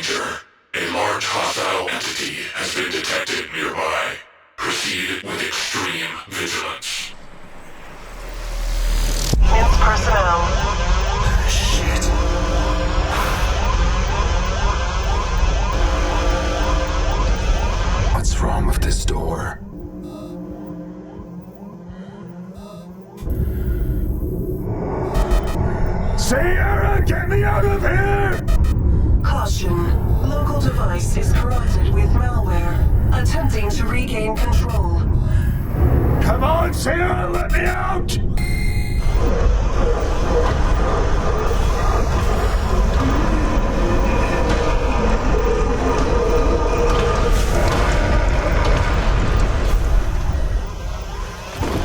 Danger. A large hostile entity has been detected nearby. Proceed with extreme vigilance. Its personnel. Shit. What's wrong with this door? Sierra, get me out of here! Caution. Local device is corrupted with malware. Attempting to regain control. Come on, Sierra, let me out!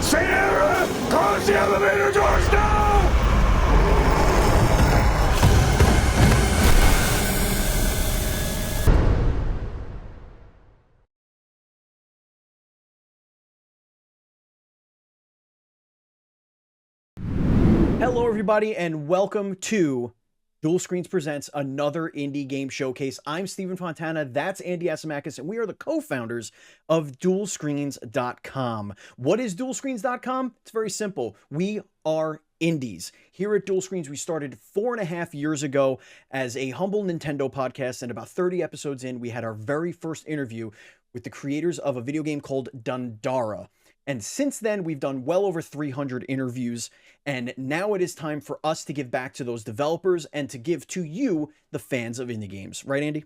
Sierra, close the elevator doors now! Hello, everybody, and welcome to Duel Screens Presents another indie game showcase. I'm Stephen Fontana, that's Andy Asimakis, and we are the co-founders of DuelScreens.com. What is DuelScreens.com? It's very simple. We are indies. Here at Duel Screens, we started 4.5 years ago as a humble Nintendo podcast, and about 30 episodes in, we had our very first interview with the creators of a video game called Dandara. And since then, we've done well over 300 interviews, and now it is time for us to give back to those developers and to give to you, the fans of indie games. Right, Andy?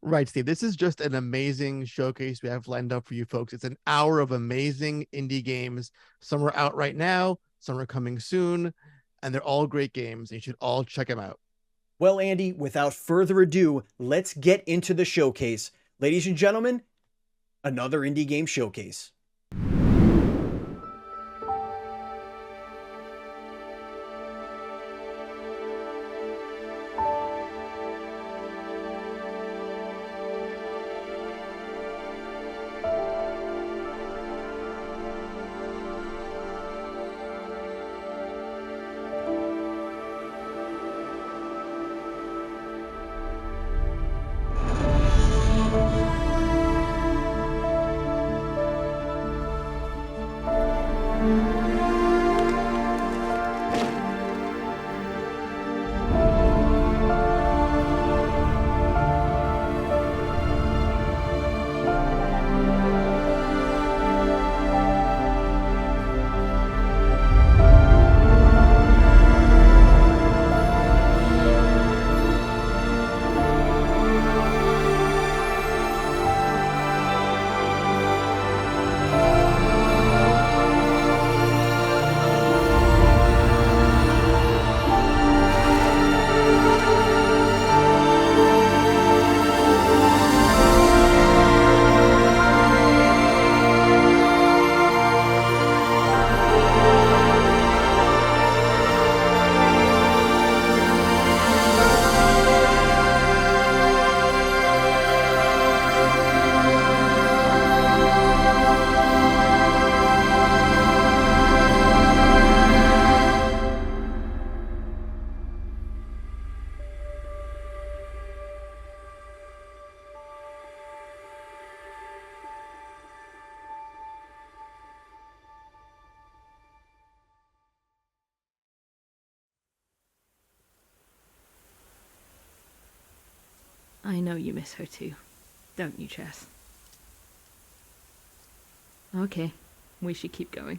Right, Steve. This is just an amazing showcase we have lined up for you folks. It's an hour of amazing indie games. Some are out right now, some are coming soon, and they're all great games. You should all check them out. Well, Andy, without further ado, let's get into the showcase. Ladies and gentlemen, another indie game showcase. I know you miss her too, don't you, Chess? Okay, we should keep going.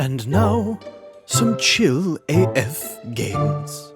And now, some chill AF games.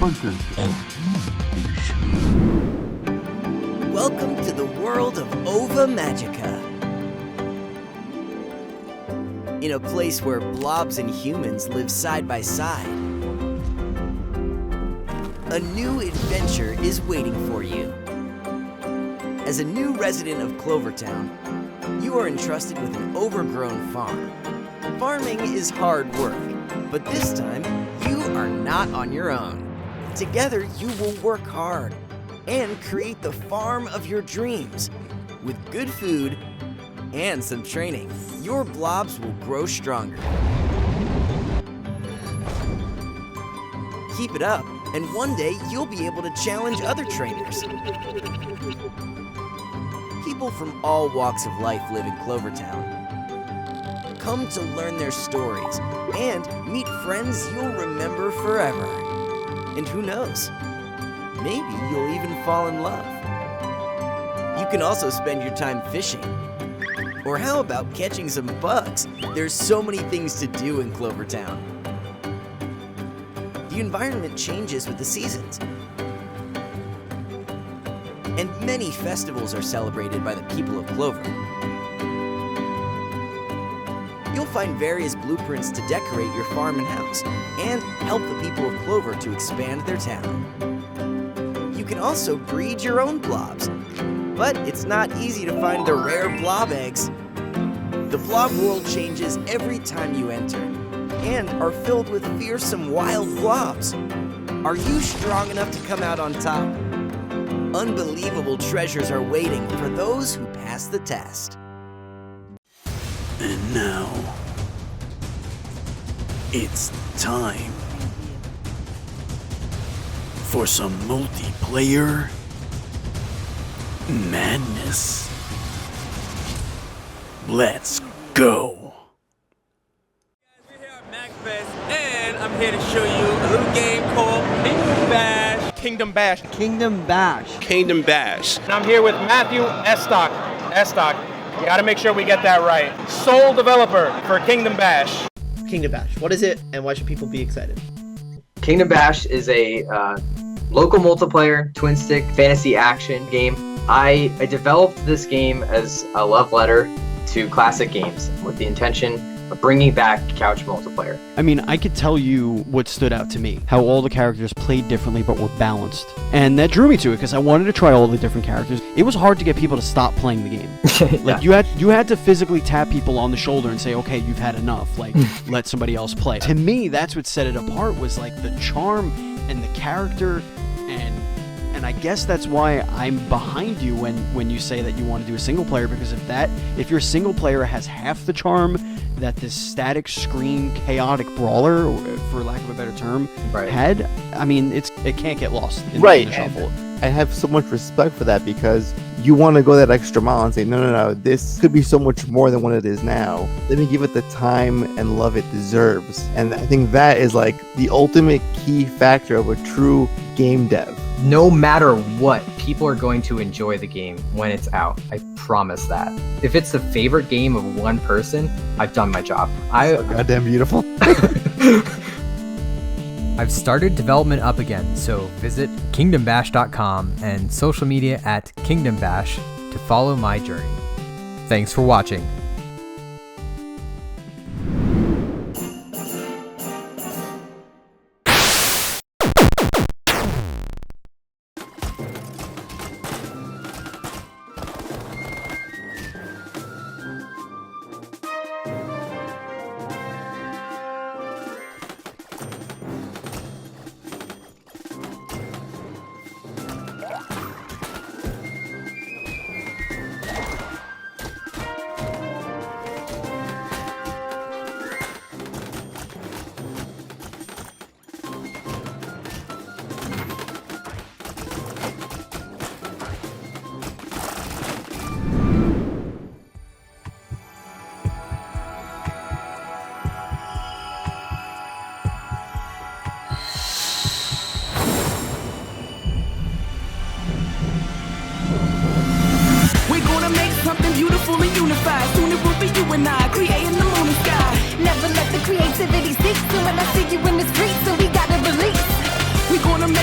Welcome to the world of Ova Magicka. In a place where blobs and humans live side by side. A new adventure is waiting for you. As a new resident of Clovertown, you are entrusted with an overgrown farm. Farming is hard work, but this time, you are not on your own. Together, you will work hard and create the farm of your dreams. With good food and some training, your blobs will grow stronger. Keep it up, and one day you'll be able to challenge other trainers. People from all walks of life live in Clovertown. Come to learn their stories and meet friends you'll remember forever. And who knows, maybe you'll even fall in love. You can also spend your time fishing. Or how about catching some bugs? There's so many things to do in Clovertown. The environment changes with the seasons. And many festivals are celebrated by the people of Clover. You'll find various blueprints to decorate your farm and house, and help the people of Clover to expand their town. You can also breed your own blobs, but it's not easy to find the rare blob eggs. The blob world changes every time you enter, and are filled with fearsome wild blobs. Are you strong enough to come out on top? Unbelievable treasures are waiting for those who pass the test. And now, it's time for some multiplayer madness. Let's go. We're here at MagFest, and I'm here to show you a little game called Kingdom Bash. Kingdom Bash. Kingdom Bash. Kingdom Bash. And I'm here with Matthew Estock. You gotta make sure we get that right. Sole developer for Kingdom Bash. Kingdom Bash. What is it, and why should people be excited? Kingdom Bash is a local multiplayer twin stick fantasy action game. I developed this game as a love letter to classic games with the intention of bringing back couch multiplayer. I mean, I could tell you what stood out to me, how all the characters played differently but were balanced. And that drew me to it because I wanted to try all the different characters. It was hard to get people to stop playing the game. Like you had to physically tap people on the shoulder and say, okay, you've had enough, like let somebody else play. To me, that's what set it apart, was like the charm and the character, and I guess that's why I'm behind you when you say that you want to do a single player, because if your single player has half the charm that this static screen chaotic brawler, for lack of a better term, had, I mean, it can't get lost in the shuffle. I have so much respect for that, because you want to go that extra mile and say, no, this could be so much more than what it is now. Let me give it the time and love it deserves. And I think that is like the ultimate key factor of a true game dev. No matter what, people are going to enjoy the game when it's out. I promise that. If it's the favorite game of one person, I've done my job. So goddamn beautiful. I've started development up again, so visit kingdombash.com and social media at kingdombash to follow my journey. Thanks for watching. Creativity sticks, and when I see you in the streets, so we gotta release. We gonna make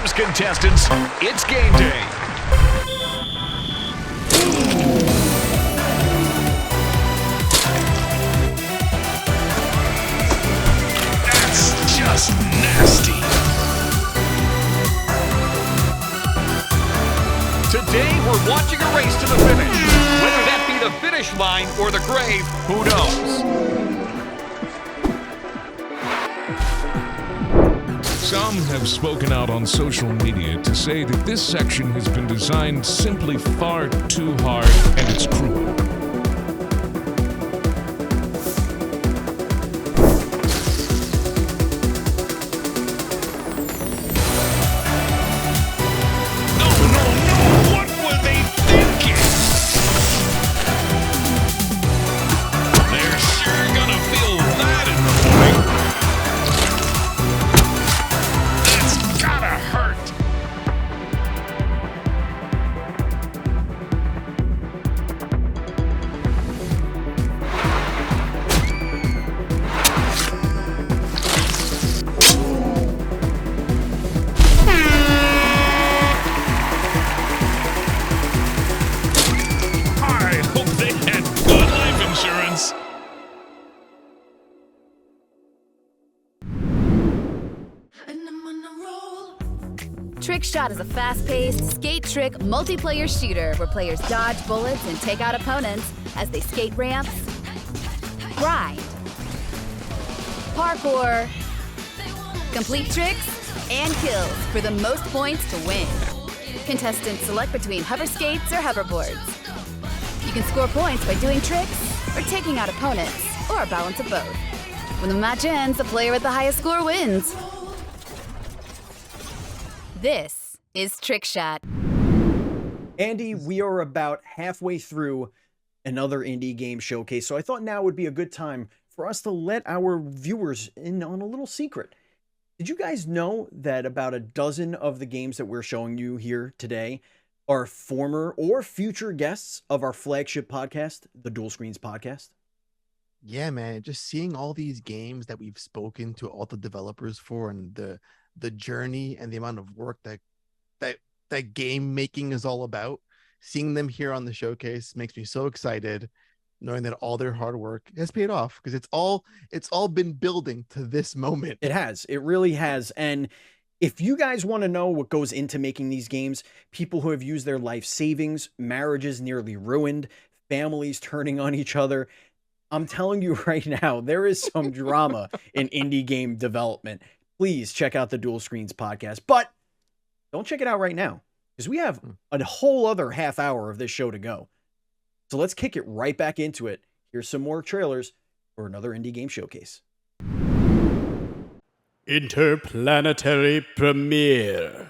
news, contestants. It's game day. That's just nasty. Today, we're watching a race to the finish. Whether that be the finish line or the grave, who knows? Some have spoken out on social media to say that this section has been designed simply far too hard and it's cruel. Trick Shot is a fast-paced, skate-trick, multiplayer shooter where players dodge bullets and take out opponents as they skate ramps, grind, parkour, complete tricks, and kills for the most points to win. Contestants select between hover skates or hoverboards. You can score points by doing tricks or taking out opponents, or a balance of both. When the match ends, the player with the highest score wins. This is Trick Shot. Andy, we are about halfway through another indie game showcase, so I thought now would be a good time for us to let our viewers in on a little secret. Did you guys know that about a dozen of the games that we're showing you here today are former or future guests of our flagship podcast, the Duel Screens podcast? Yeah, man, just seeing all these games that we've spoken to all the developers for, and the journey and the amount of work that game making is all about, seeing them here on the showcase makes me so excited, knowing that all their hard work has paid off, because it's all been building to this moment. It has. It really has. And if you guys want to know what goes into making these games, people who have used their life savings, marriages nearly ruined, families turning on each other, I'm telling you right now, there is some drama in indie game development. Please check out the Duel Screens podcast, but don't check it out right now because we have a whole other half hour of this show to go. So let's kick it right back into it. Here's some more trailers for another indie game showcase. Interplanetary premiere.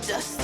Just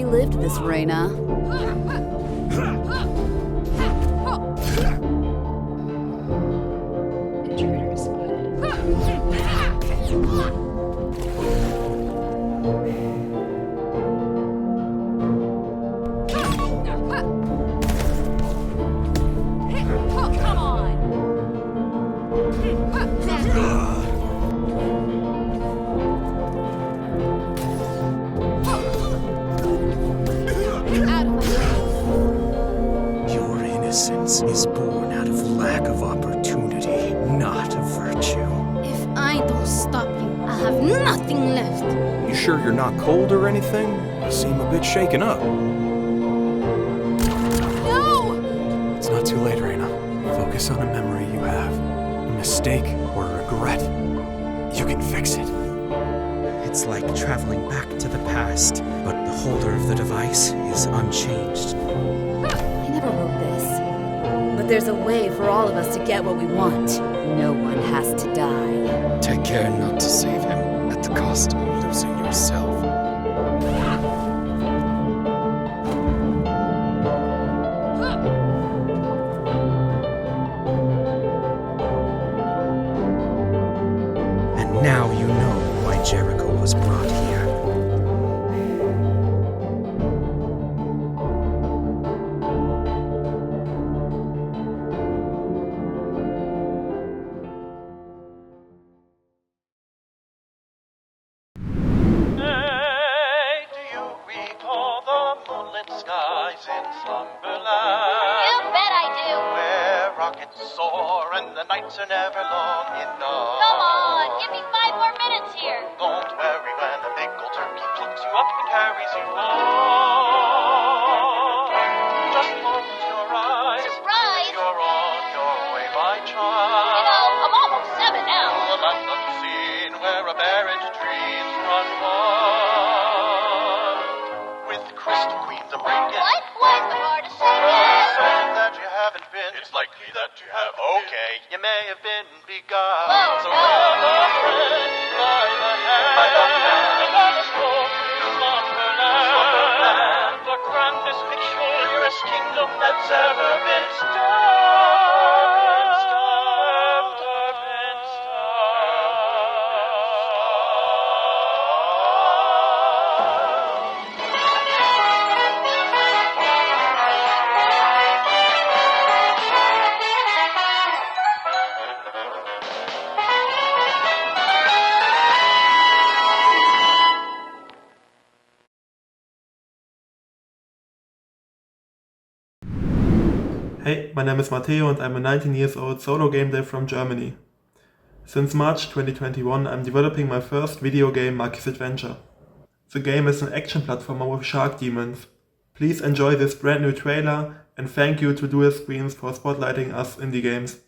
relived this, Reyna. Your innocence is born out of lack of opportunity, not of virtue. If I don't stop you, I'll have nothing left. You sure you're not cold or anything? You seem a bit shaken up. No! It's not too late, Reyna. Focus on a memory you have. A mistake or a regret. You can fix it. It's like traveling back to the past, but the holder of the device is unchanged. I never wrote this. But there's a way for all of us to get what we want. No one has to die. Take care not to save him at the cost of losing yourself. And now you know why Jericho was brought here. Skies in slumberland. You bet I do. Where rockets soar and the nights are never long enough. Come on, give me 5 more minutes here. Don't worry when a big old turkey plucks you up and carries you on. Just close your eyes. Surprise! You're on your way by You chance. know, I'm almost 7 now. A land unseen where a barren dreams run wild. With crystal queens a breaking. What? Why is it hard to say that? Certain that you haven't been. It's likely that you have. Okay, you may have been beguiled. Whoa, So no. grab a friend by the hand. And let us go through Slumberland. The grandest, picturesque kingdom that's ever been Hey, my name is Matteo and I'm a 19 years old solo game dev from Germany. Since March 2021 I'm developing my first video game, Maki's Adventure. The game is an action platformer with shark demons. Please enjoy this brand new trailer and thank you to Duel Screens for spotlighting us indie games.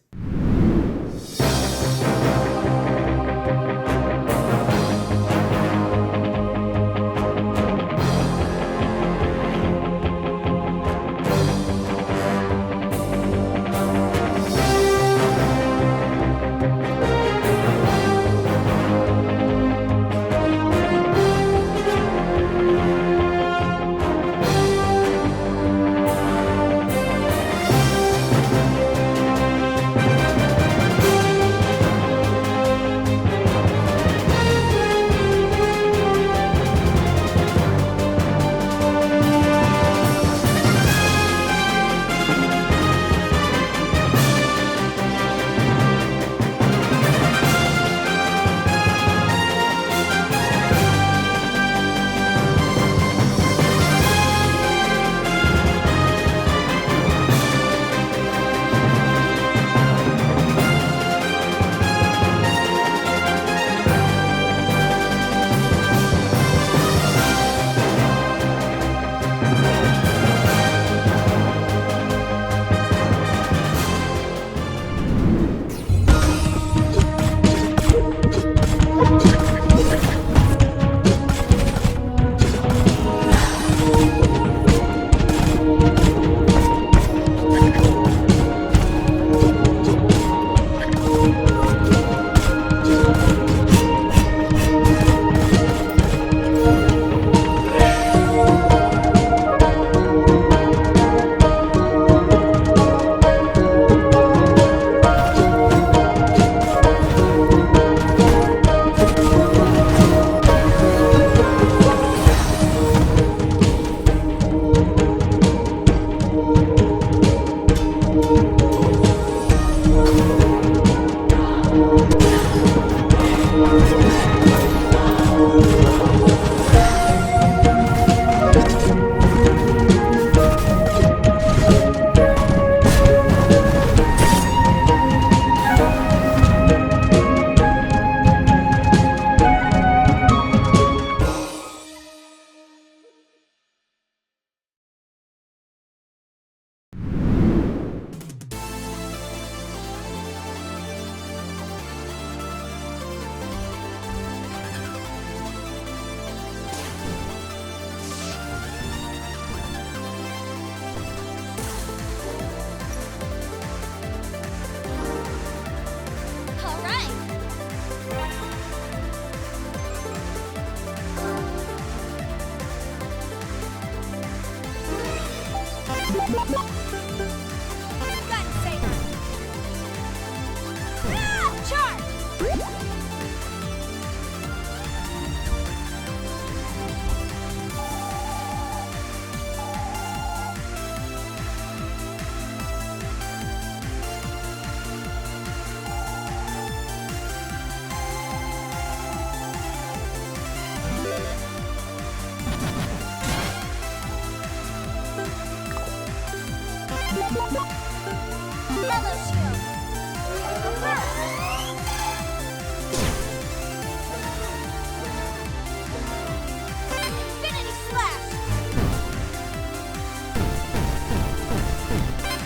Infinity Slash!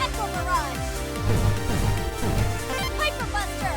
Echo Barrage! Hyper Buster!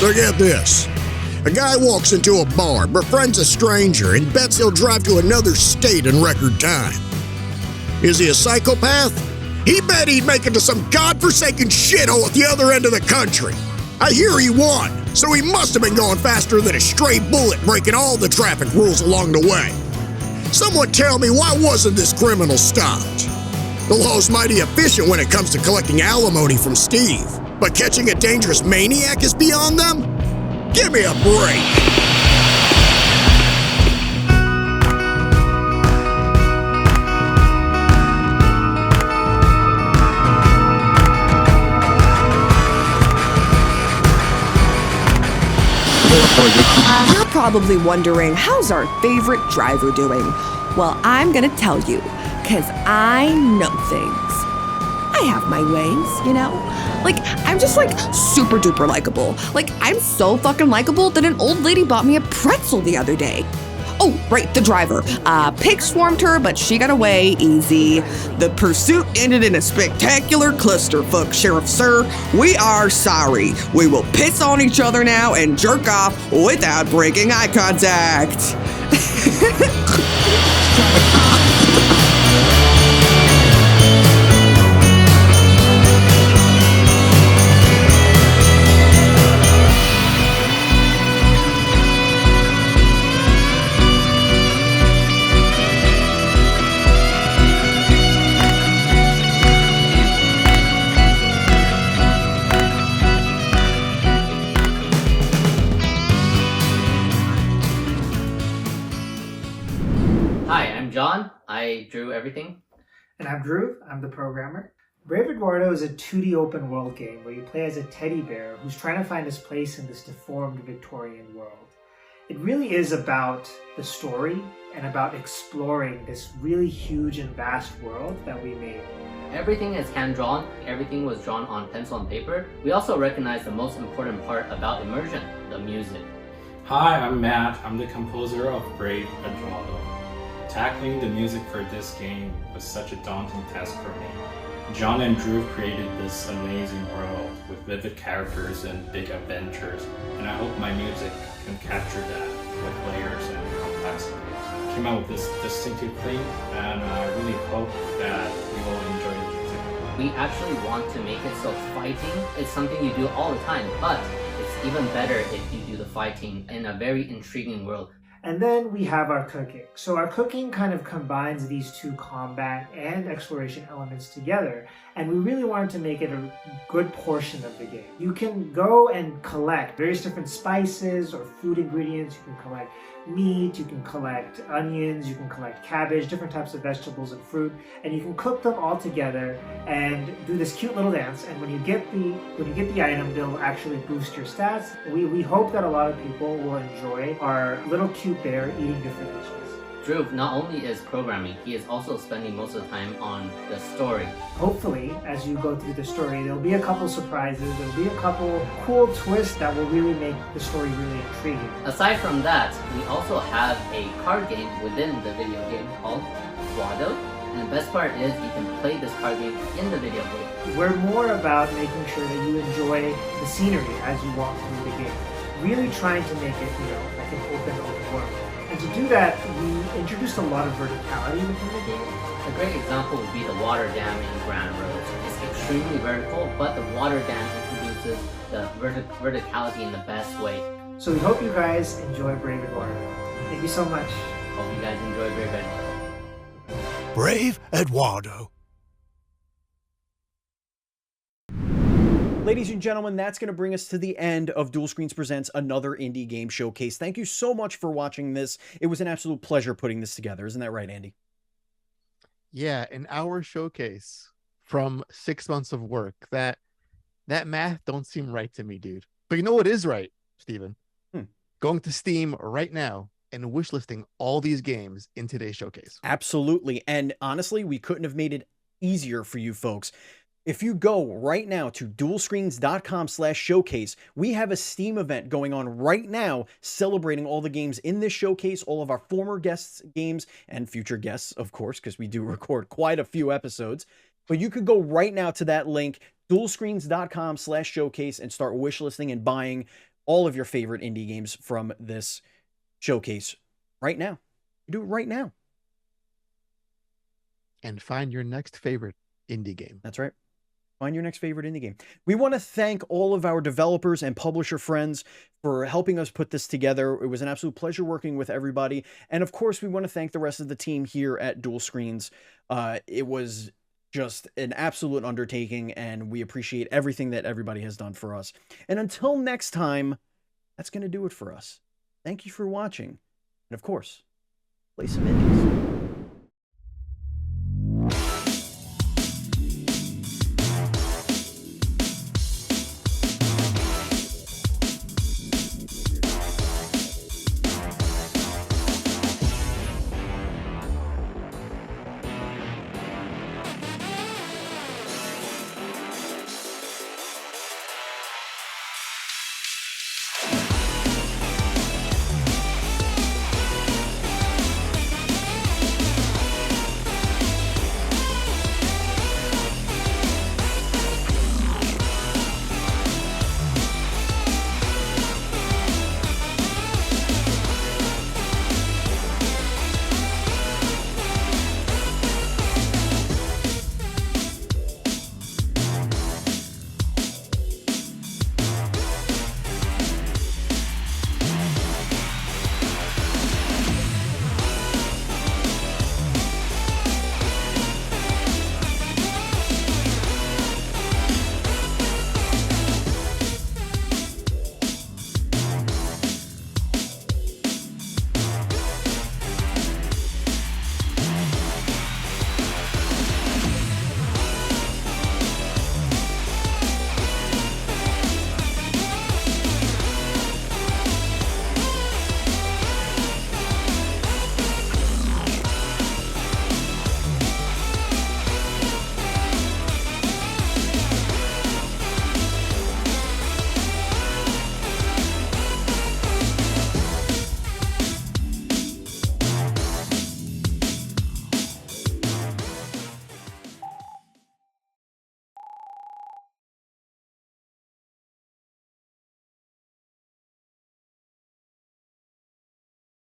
So get this. A guy walks into a bar, befriends a stranger, and bets he'll drive to another state in record time. Is he a psychopath? He bet he'd make it to some godforsaken shithole at the other end of the country. I hear he won, so he must have been going faster than a stray bullet, breaking all the traffic rules along the way. Someone tell me, why wasn't this criminal stopped? The law's mighty efficient when it comes to collecting alimony from Steve, but catching a dangerous maniac is beyond them? Give me a break! You're probably wondering, how's our favorite driver doing? Well, I'm gonna tell you, because I know things. I have my ways, you know? Like, I'm just like super duper likable. Like, I'm so fucking likable that an old lady bought me a pretzel the other day. Oh, right, the driver. Pig swarmed her, but she got away easy. The pursuit ended in a spectacular clusterfuck, Sheriff Sir. We are sorry. We will piss on each other now and jerk off without breaking eye contact. Hi, I'm John. I drew everything. And I'm Drew. I'm the programmer. Brave Eduardo is a 2D open world game where you play as a teddy bear who's trying to find his place in this deformed Victorian world. It really is about the story and about exploring this really huge and vast world that we made. Everything is hand-drawn. Everything was drawn on pencil and paper. We also recognize the most important part about immersion, the music. Hi, I'm Matt. I'm the composer of Brave Eduardo. Tackling the music for this game was such a daunting task for me. John and Drew created this amazing world with vivid characters and big adventures, and I hope my music can capture that with layers and complexity. Came out with this distinctive theme, and I really hope that you will enjoy the music. We actually want to make it so fighting is something you do all the time, but it's even better if you do the fighting in a very intriguing world. And then we have our cooking. So our cooking kind of combines these two combat and exploration elements together, and we really wanted to make it a good portion of the game. You can go and collect various different spices or food ingredients. You can collect meat, you can collect onions, you can collect cabbage, different types of vegetables and fruit, and you can cook them all together and do this cute little dance. And when you get the item, they'll actually boost your stats. We hope that a lot of people will enjoy our little cute bear eating different dishes. Drew not only is programming, he is also spending most of the time on the story. Hopefully, as you go through the story, there'll be a couple surprises, there'll be a couple cool twists that will really make the story really intriguing. Aside from that, we also have a card game within the video game called Eduardo. And the best part is you can play this card game in the video game. We're more about making sure that you enjoy the scenery as you walk through the game. Really trying to make it, like an open world. And to do that, we introduced a lot of verticality within the game. A great example would be the water dam in Grand Road. It's extremely vertical, but the water dam introduces the verticality in the best way. So we hope you guys enjoy Brave Eduardo. Thank you so much. Hope you guys enjoy Brave Eduardo. Brave Eduardo. Ladies and gentlemen, that's going to bring us to the end of Duel Screens Presents Another Indie Game Showcase. Thank you so much for watching this. It was an absolute pleasure putting this together. Isn't that right, Andy? Yeah, an hour showcase from 6 months of work. That math don't seem right to me, dude. But you know what is right, Steven? Going to Steam right now and wishlisting all these games in today's showcase. Absolutely. And honestly, we couldn't have made it easier for you folks. If you go right now to duelscreens.com/showcase, we have a Steam event going on right now celebrating all the games in this showcase, all of our former guests' games and future guests, of course, because we do record quite a few episodes. But you could go right now to that link, duelscreens.com/showcase, and start wishlisting and buying all of your favorite indie games from this showcase right now. You do it right now. And find your next favorite indie game. That's right. Find your next favorite indie game. We want to thank all of our developers and publisher friends for helping us put this together. It was an absolute pleasure working with everybody. And of course, we want to thank the rest of the team here at Duel Screens. It was just an absolute undertaking, and we appreciate everything that everybody has done for us. And until next time, that's going to do it for us. Thank you for watching. And of course, play some indies.